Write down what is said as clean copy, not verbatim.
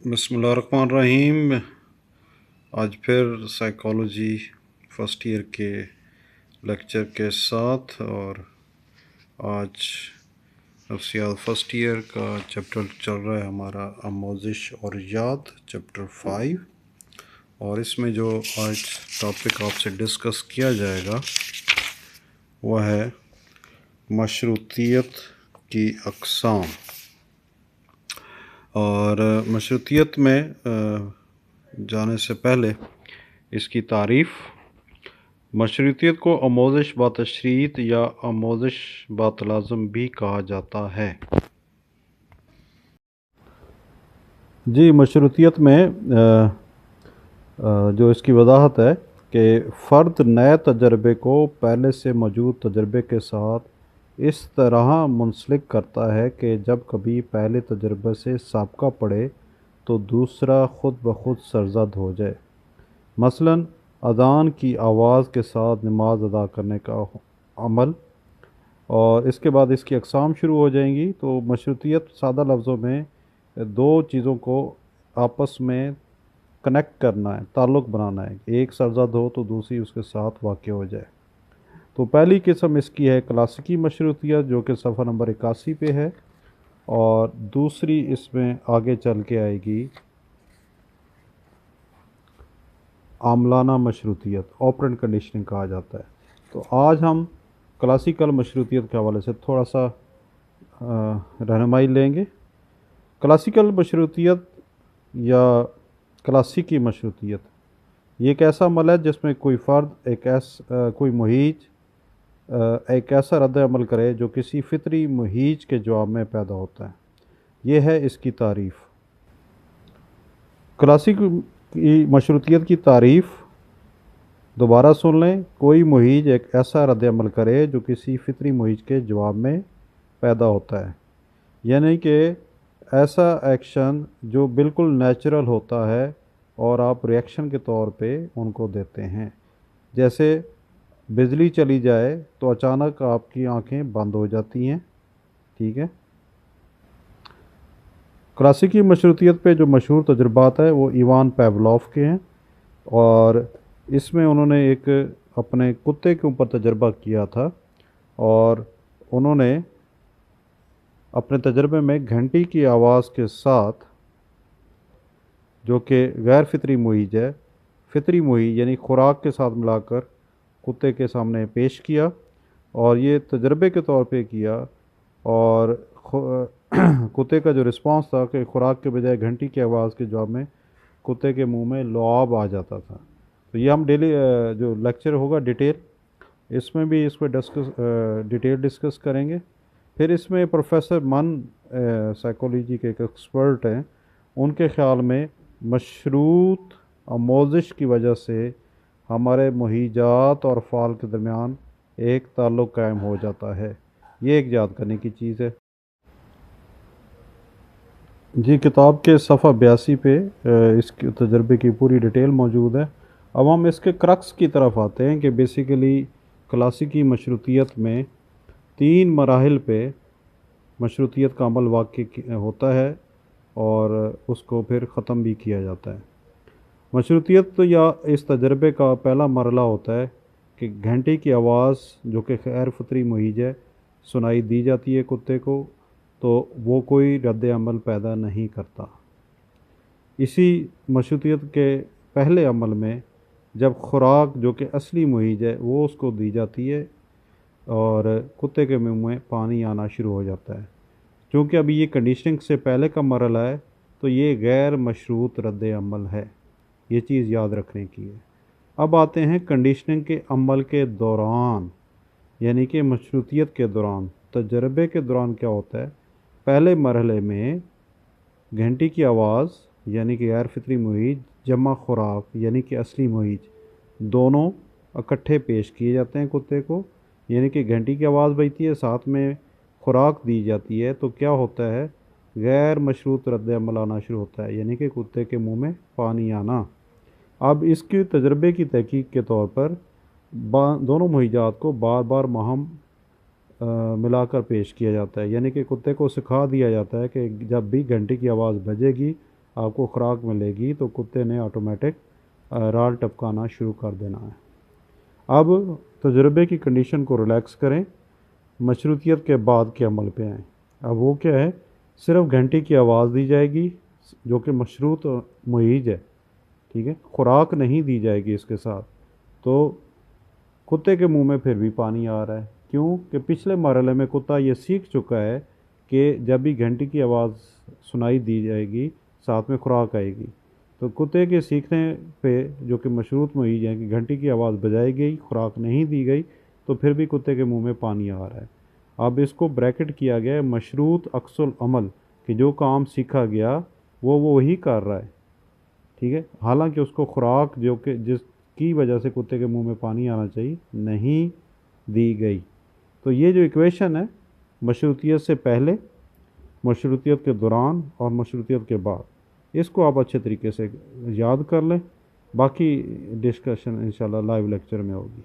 बिस्मिल्लाहिर्रहमानिर्रहीम। आज फिर साइकोलॉजी फ़र्स्ट ईयर के लेक्चर के साथ, और आज नफ्सियात फ़र्स्ट ईयर का चैप्टर चल रहा है हमारा आमोज़िश और याद, चैप्टर 5। और इसमें जो आज टॉपिक आपसे डिस्कस किया जाएगा वह है मशरूतियत की अक़साम। और मशरूतियत में जाने से पहले इसकी तारीफ़। मशरूतियत को आमोज़िश बा तशरीत या आमोज़िश बा तलाज़ुम भी कहा जाता है। जी, मशरूतियत में जो इसकी वजाहत है कि फ़र्द नए तजर्बे को पहले से मौजूद तजर्बे के साथ इस तरह मुंसलिक करता है कि जब कभी पहले तजर्बे से साबका पड़े तो दूसरा ख़ुद ब खुद सरज़द हो जाए। मसलन अज़ान की आवाज़ के साथ नमाज अदा करने का अमल। और इसके बाद इसकी अक़साम शुरू हो जाएंगी। तो मशरूतियत सादा लफ्ज़ों में दो चीज़ों को आपस में कनेक्ट करना है, ताल्लुक़ बनाना है। एक सरज़द हो तो दूसरी उसके साथ वाक़या हो जाए। तो पहली किस्म इसकी है क्लासिकी मशरूतियत, जो कि सफ़ा नंबर 81 पे है। और दूसरी इसमें आगे चल के आएगी आमलाना मशरूतियत, ऑपरेंट कंडीशनिंग कहा जाता है। तो आज हम क्लासिकल मशरूतियत के हवाले से थोड़ा सा रहनुमाई लेंगे। क्लासिकल मशरूतियत या क्लासिकी मशरूतियत ये एक ऐसा अमल है जिसमें कोई फ़र्द कोई मुहीज एक ऐसा रद्द अमल करे जो किसी फ़ितरी मुहीज के जवाब में पैदा होता है। ये है इसकी तारीफ़। क्लासिकी मशरूतियत की तारीफ़ दोबारा सुन लें। कोई मुहीज एक ऐसा रद्द अमल करे जो किसी फ़ितरी मुहीज के जवाब में पैदा होता है, यानी कि ऐसा एक्शन जो बिल्कुल नेचुरल होता है और आप रिएक्शन के तौर पे उनको देते हैं। जैसे बिजली चली जाए तो अचानक आपकी आंखें बंद हो जाती हैं, ठीक है। क्लासिकी मशरूतियत पे जो मशहूर तजुर्बात है वो इवान पावलोव के हैं। और इसमें उन्होंने एक अपने कुत्ते के ऊपर तजर्बा किया था, और उन्होंने अपने तजर्बे में घंटी की आवाज़ के साथ, जो कि गैर फितरी मुहीज है, फितरी मुहीज यानी खुराक के साथ मिलाकर कुत्ते के सामने पेश किया। और ये तजर्बे के तौर पे किया। और कुत्ते का जो रिस्पांस था कि खुराक के बजाय घंटी की आवाज़ के जवाब में कुत्ते के मुंह में लुआब आ जाता था। तो ये हम डेली जो लेक्चर होगा डिटेल, इसमें भी इस पर डिटेल डिस्कस करेंगे। फिर इसमें प्रोफेसर साइकोलॉजी के एक एक्सपर्ट हैं, उनके ख़्याल में मशरूत आमोज़िश की वजह से हमारे मुहीजात और फ़ाल के दरमियान एक ताल्लुक़ कायम हो जाता है। ये एक याद करने की चीज़ है। जी, किताब के सफ़ा 82 पे इसके तजर्बे की पूरी डिटेल मौजूद है। अब हम इसके क्रक्स की तरफ आते हैं कि बेसिकली क्लासिकी मशरूतियत में 3 मराहिल पे मशरूतियत का अमल वाक़ई होता है और उसको फिर ख़त्म भी किया जाता है। मशरूतियत या इस तजर्बे का पहला मरला होता है कि घंटी की आवाज़, जो कि गैर फितरी मुहीज है, सुनाई दी जाती है कुत्ते को, तो वो कोई रद्द अमल पैदा नहीं करता। इसी मशरूतियत के पहले अमल में जब खुराक, जो कि असली मुहीज है, वो उसको दी जाती है और कुत्ते के मुंह में पानी आना शुरू हो जाता है। क्योंकि अभी ये कंडीशनिंग से पहले का मरला है, तो ये गैर मशरूत रद्द अमल है। ये चीज़ याद रखने की है। अब आते हैं कंडीशनिंग के अमल के दौरान, यानी कि मशरूतियत के दौरान। तजर्बे के दौरान क्या होता है? पहले मरहले में घंटी की आवाज़ यानी कि गैर फितरी मुहीज जमा खुराक यानी कि असली मुहीज, दोनों इकट्ठे पेश किए जाते हैं कुत्ते को। यानी कि घंटी की आवाज़ बजती है, साथ में खुराक दी जाती है, तो क्या होता है? गैर मशरूत रद्द अमल आना शुरू होता है, यानी कि कुत्ते के मुंह में पानी आना। अब इसके तजर्बे की तहकीक के तौर पर दोनों मुहीजात को बार बार महम मिलाकर पेश किया जाता है। यानी कि कुत्ते को सिखा दिया जाता है कि जब भी घंटी की आवाज़ बजेगी آپ کو خوراک ملے گی تو کتے نے آٹومیٹک رال ٹپکانا شروع کر دینا ہے۔ اب تجربے کی کنڈیشن کو ریلیکس کریں، مشروطیت کے بعد کے عمل پہ آئیں۔ اب وہ کیا ہے، صرف گھنٹی کی آواز دی جائے گی جو کہ مشروط مہیج ہے، ٹھیک ہے، خوراک نہیں دی جائے گی اس کے ساتھ۔ تو کتے کے منہ میں پھر بھی پانی آ رہا ہے، کیوں کہ پچھلے مرحلے میں کتا یہ سیکھ چکا ہے کہ جب بھی گھنٹی کی آواز سنائی دی جائے گی ساتھ میں خوراک آئے گی۔ تو کتے کے سیکھنے پہ جو کہ مشروط مہیج ہے کہ گھنٹی کی آواز بجائی گئی، خوراک نہیں دی گئی، تو پھر بھی کتے کے منہ میں پانی آ رہا ہے۔ اب اس کو بریکٹ کیا گیا ہے مشروط عکس العمل، کہ جو کام سیکھا گیا وہ وہی کر رہا ہے، ٹھیک ہے، حالانکہ اس کو خوراک جو کہ جس کی وجہ سے کتے کے منہ میں پانی آنا چاہیے نہیں دی گئی۔ تو یہ جو ایکویشن ہے مشروطیت سے پہلے، مشروطیت کے دوران اور مشروطیت کے بعد، اس کو آپ اچھے طریقے سے یاد کر لیں۔ باقی ڈسکشن انشاءاللہ لائیو لیکچر میں ہوگی۔